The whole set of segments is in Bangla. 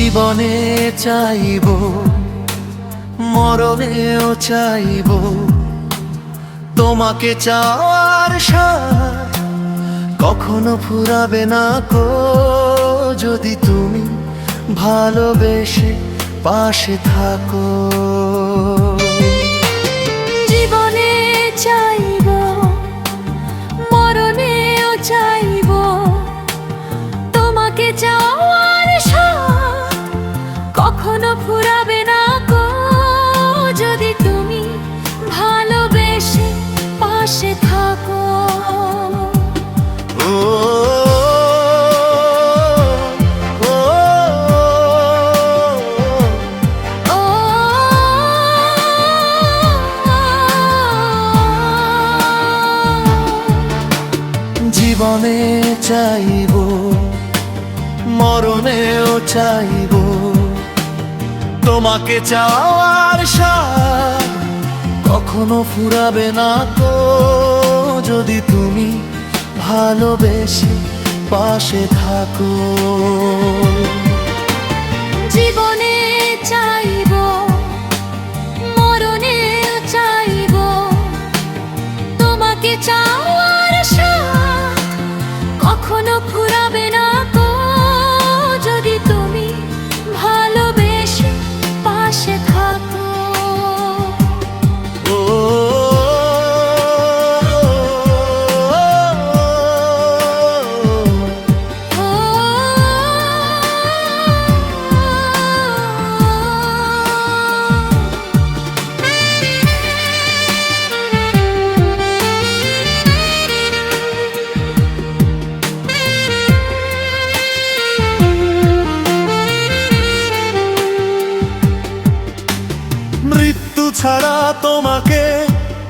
জীবনে চাইব, মরণেও চাইব, তোমাকে চাওয়ার স্বাদ কখনো ফুরাবে না কো। যদি তুমি ভালোবেসে পাশে থাকো। জীবনে চাইব, মরণেও চাইব, তোমাকে চাওয়ার স্বাদ কখনো ফুরাবে না গো। যদি তুমি ভালোবেসে পাশে থাকো। জীবনে চাইব, মরণেও চাইব, তোমাকে চাওয়ার স্বাদ কখনো ফুরাবে না কো। যদি তুমি ভালোবেসে পাশে থাকো। জীবনে চাইব, মরণেও চাইব, তোমাকে চাওয়ার স্বাদ কখনো ফুরাবে না গো। যদি তুমি ভালোবেসে পাশে থাকো। মৃত্যু ছাড়া তোমাকে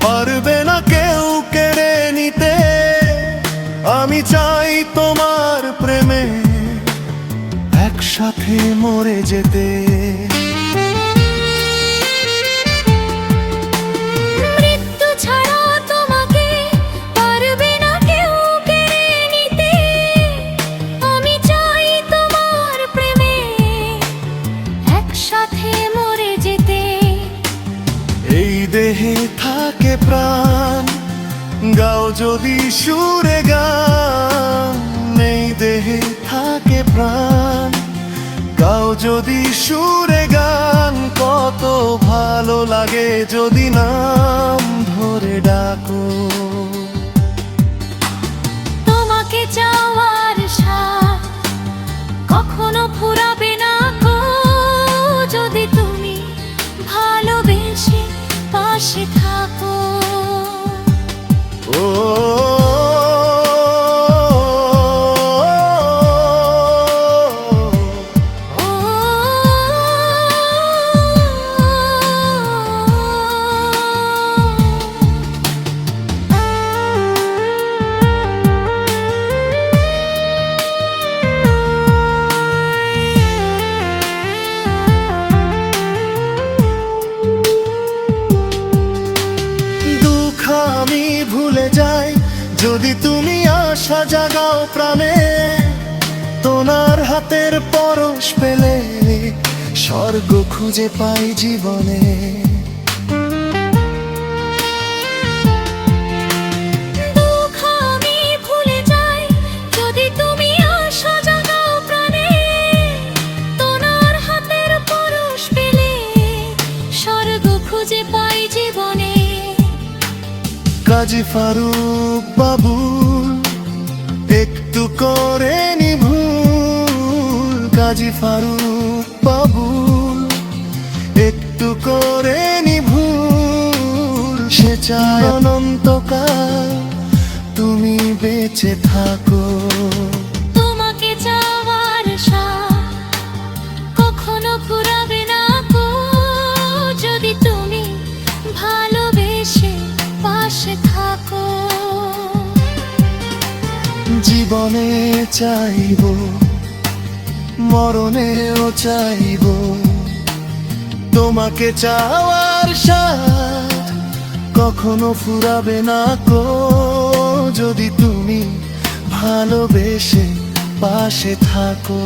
পারবে না কেউ কেড়ে নিতে। আমি চাই তোমার প্রেমে একসাথে মরে যেতে। মৃত্যু ছাড়া তোমাকে পারবে না কেউ কেড়ে নিতে। আমি চাই তোমার প্রেমে একসাথে মরে যেতে। এই দেহে থাকে প্রাণ, গাও যদি সুরে গান। এই দেহে থাকে প্রাণ, গাও যদি সুরে গান। কত ভালো লাগে যদি নাম ধরে ডাকো। তোমাকে চাওয়ার স্বাদ কখনো ফুরাবে না গো। যদি তুমি ভালোবেসে পাশে থাকো। ও আমি ভুলে যাই যদি তুমি আশা জাগাও প্রাণে। তোমার হাতের পরশ পেলে স্বর্গ খুঁজে পাই জীবনে। দুঃখ আমি ভুলে যাই যদি তুমি আশা জাগাও প্রাণে। তোমার হাতের পরশ পেলে স্বর্গ খুঁজে পাই জীবনে। কাজী ফারুক বাবুল একটু করেনি ভুল। কাজী ফারুক বাবুল একটু করেনি ভুল। সে চায় অনন্তকাল তুমি বেঁচে থাকো। তোমাকে চাওয়ার স্বাদ কখনো ফুরাবে না গো। যদি তুমি ভালোবেসে পাশে থাকো। জীবনে চাইব, মরণেও চাইব, তোমাকে চাওয়ার স্বাদ কখনো ফুরাবে না কো। যদি তুমি ভালোবেসে পাশে থাকো।